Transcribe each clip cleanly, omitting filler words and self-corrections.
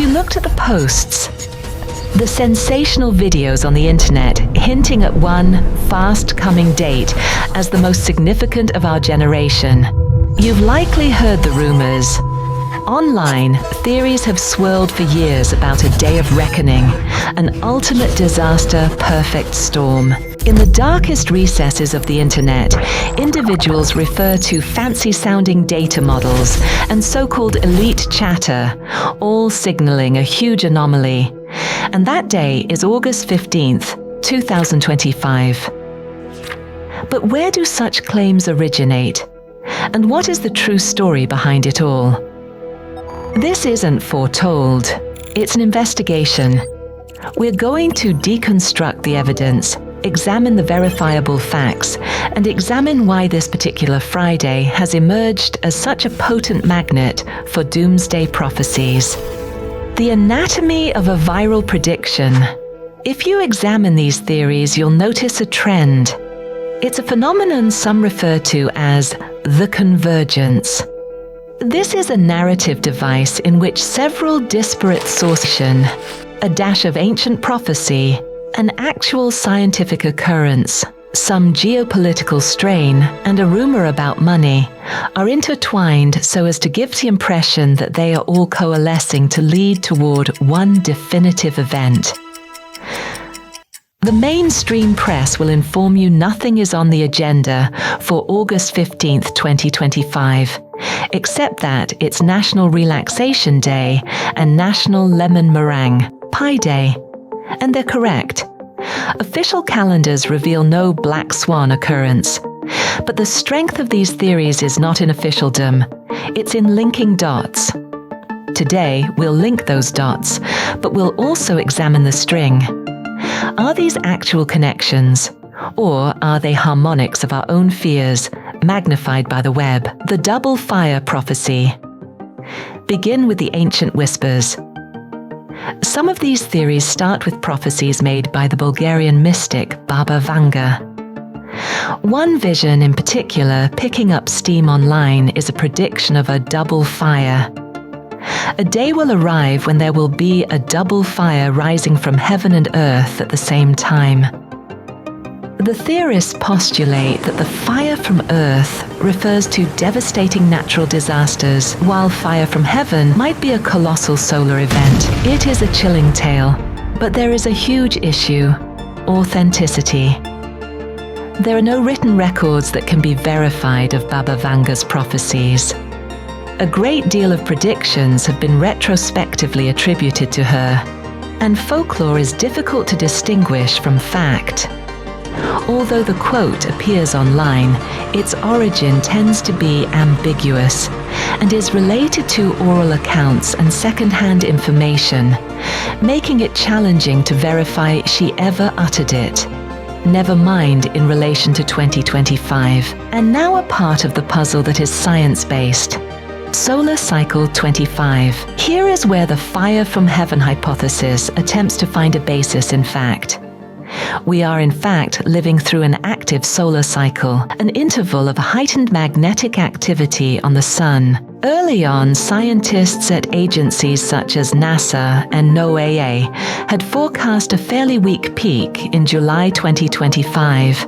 you looked at the posts, the sensational videos on the internet hinting at one fast-coming date as the most significant of our generation, you've likely heard the rumors. Online, theories have swirled for years about a day of reckoning, an ultimate disaster perfect storm. In the darkest recesses of the internet, individuals refer to fancy-sounding data models and so-called elite chatter, all signaling a huge anomaly. And that day is August 15th, 2025. But where do such claims originate? And what is the true story behind it all? This isn't foretold. It's an investigation. We're going to deconstruct the evidence, examine the verifiable facts, and examine why this particular Friday has emerged as such a potent magnet for doomsday prophecies. The anatomy of a viral prediction. If you examine these theories, you'll notice a trend. It's a phenomenon some refer to as the convergence. This is a narrative device in which several disparate sources, a dash of ancient prophecy, an actual scientific occurrence, some geopolitical strain, and a rumor about money, are intertwined so as to give the impression that they are all coalescing to lead toward one definitive event. The mainstream press will inform you nothing is on the agenda for August 15th, 2025, except that it's National Relaxation Day and National Lemon Meringue Pie Day. And they're correct. Official calendars reveal no black swan occurrence. But the strength of these theories is not in officialdom. It's in linking dots. Today, we'll link those dots, but we'll also examine the string. Are these actual connections, or are they harmonics of our own fears, magnified by the web? The double fire prophecy. Begin with the ancient whispers. Some of these theories start with prophecies made by the Bulgarian mystic Baba Vanga. One vision in particular, picking up steam online, is a prediction of a double fire. A day will arrive when there will be a double fire rising from heaven and earth at the same time. The theorists postulate that the fire from earth refers to devastating natural disasters, while fire from heaven might be a colossal solar event. It is a chilling tale, but there is a huge issue: authenticity. There are no written records that can be verified of Baba Vanga's prophecies. A great deal of predictions have been retrospectively attributed to her, and folklore is difficult to distinguish from fact. Although the quote appears online, its origin tends to be ambiguous and is related to oral accounts and second-hand information, making it challenging to verify she ever uttered it. Never mind in relation to 2025. And now a part of the puzzle that is science-based. Solar Cycle 25. Here is where the fire from heaven hypothesis attempts to find a basis in fact. We are in fact living through an active solar cycle, an interval of heightened magnetic activity on the Sun. Early on, scientists at agencies such as NASA and NOAA had forecast a fairly weak peak in July 2025.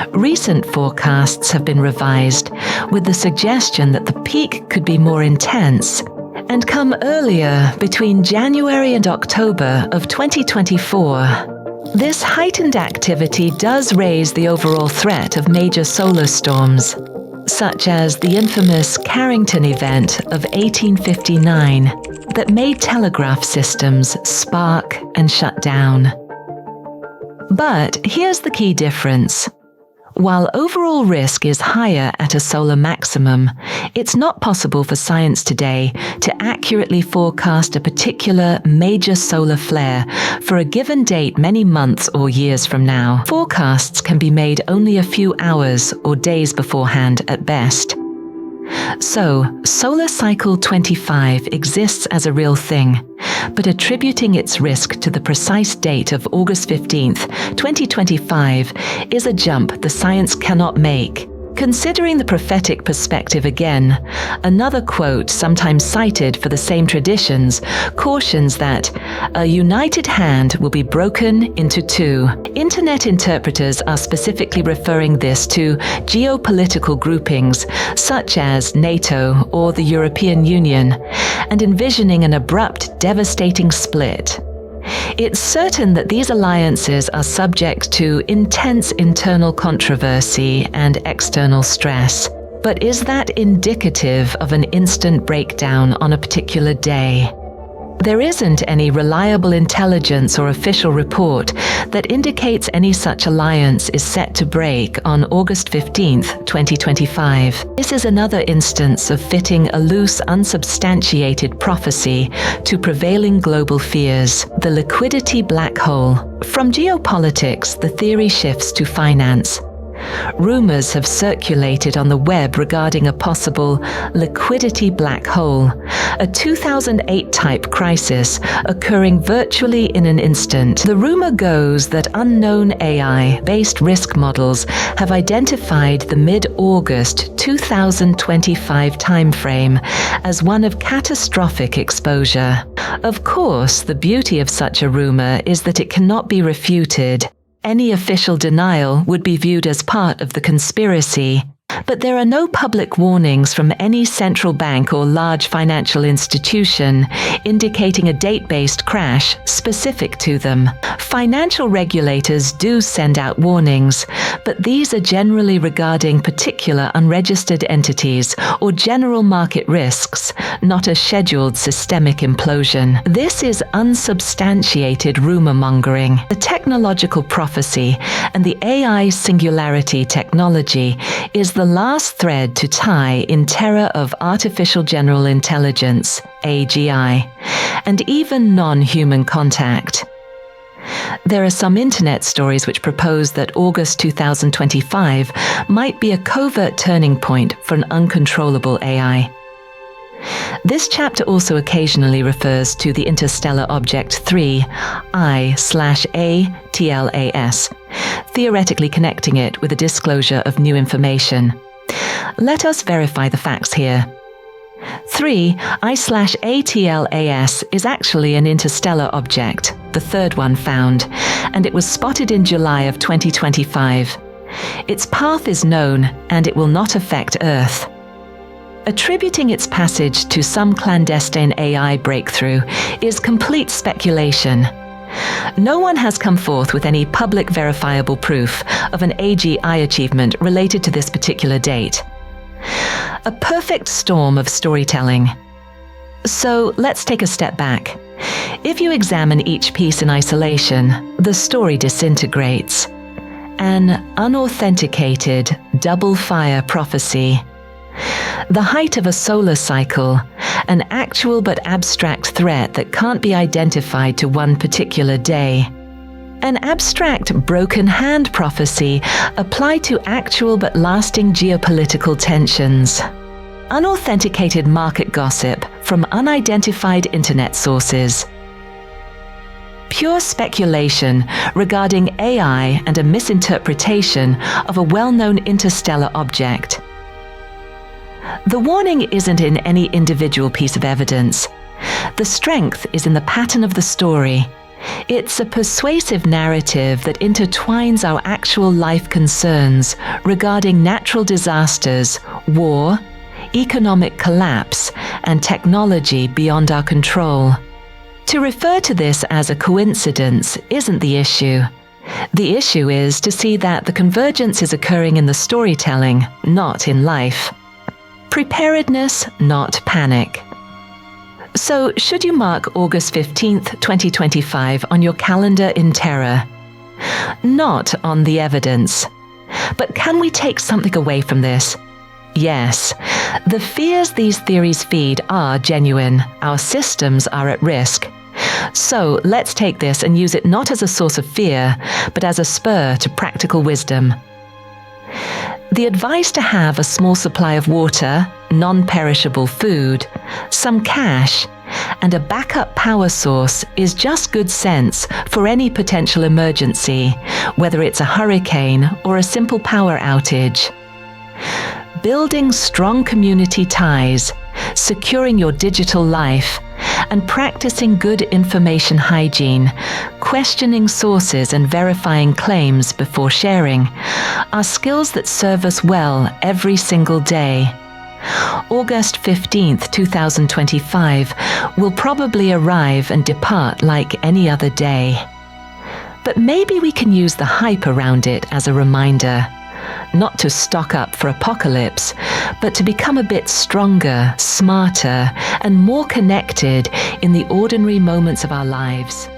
Recent forecasts have been revised with the suggestion that the peak could be more intense and come earlier, between January and October of 2024. This heightened activity does raise the overall threat of major solar storms, such as the infamous Carrington event of 1859 that made telegraph systems spark and shut down. But here's the key difference. While overall risk is higher at a solar maximum, it's not possible for science today to accurately forecast a particular major solar flare for a given date many months or years from now. Forecasts can be made only a few hours or days beforehand at best. So, Solar Cycle 25 exists as a real thing, but attributing its risk to the precise date of August 15th, 2025 is a jump the science cannot make. Considering the prophetic perspective again, another quote, sometimes cited for the same traditions, cautions that a united hand will be broken into two. Internet interpreters are specifically referring this to geopolitical groupings such as NATO or the European Union, and envisioning an abrupt, devastating split. It's certain that these alliances are subject to intense internal controversy and external stress. But is that indicative of an instant breakdown on a particular day? There isn't any reliable intelligence or official report that indicates any such alliance is set to break on August 15th, 2025. This is another instance of fitting a loose, unsubstantiated prophecy to prevailing global fears, the liquidity black hole. From geopolitics, the theory shifts to finance. Rumors have circulated on the web regarding a possible liquidity black hole, a 2008 type crisis occurring virtually in an instant. The rumor goes that unknown AI-based risk models have identified the mid-August 2025 timeframe as one of catastrophic exposure. Of course, the beauty of such a rumor is that it cannot be refuted. Any official denial would be viewed as part of the conspiracy. But there are no public warnings from any central bank or large financial institution indicating a date-based crash specific to them. Financial regulators do send out warnings, but these are generally regarding particular unregistered entities or general market risks, not a scheduled systemic implosion. This is unsubstantiated rumor-mongering. The technological prophecy and the AI singularity technology is the last thread to tie in terror of artificial general intelligence, AGI, and even non-human contact. There are some internet stories which propose that August 2025 might be a covert turning point for an uncontrollable AI. This chapter also occasionally refers to the interstellar object 3I/ATLAS, theoretically connecting it with a disclosure of new information. Let us verify the facts here. 3I/ATLAS is actually an interstellar object, the third one found, and it was spotted in July of 2025. Its path is known, and it will not affect Earth. Attributing its passage to some clandestine AI breakthrough is complete speculation. No one has come forth with any public verifiable proof of an AGI achievement related to this particular date. A perfect storm of storytelling. So let's take a step back. If you examine each piece in isolation, the story disintegrates. An unauthenticated, double-fire prophecy. The height of a solar cycle, an actual but abstract threat that can't be identified to one particular day. An abstract broken hand prophecy applied to actual but lasting geopolitical tensions. Unauthenticated market gossip from unidentified internet sources. Pure speculation regarding AI and a misinterpretation of a well-known interstellar object. The warning isn't in any individual piece of evidence. The strength is in the pattern of the story. It's a persuasive narrative that intertwines our actual life concerns regarding natural disasters, war, economic collapse, and technology beyond our control. To refer to this as a coincidence isn't the issue. The issue is to see that the convergence is occurring in the storytelling, not in life. Preparedness, not panic. So, should you mark August 15th, 2025 on your calendar in terror? Not on the evidence. But can we take something away from this? Yes, the fears these theories feed are genuine. Our systems are at risk. So, let's take this and use it not as a source of fear, but as a spur to practical wisdom. The advice to have a small supply of water, non-perishable food, some cash, and a backup power source is just good sense for any potential emergency, whether it's a hurricane or a simple power outage. Building strong community ties, securing your digital life, and practicing good information hygiene, questioning sources and verifying claims before sharing, are skills that serve us well every single day. August 15th, 2025 will probably arrive and depart like any other day. But maybe we can use the hype around it as a reminder, not to stock up for apocalypse, but to become a bit stronger, smarter, and more connected in the ordinary moments of our lives.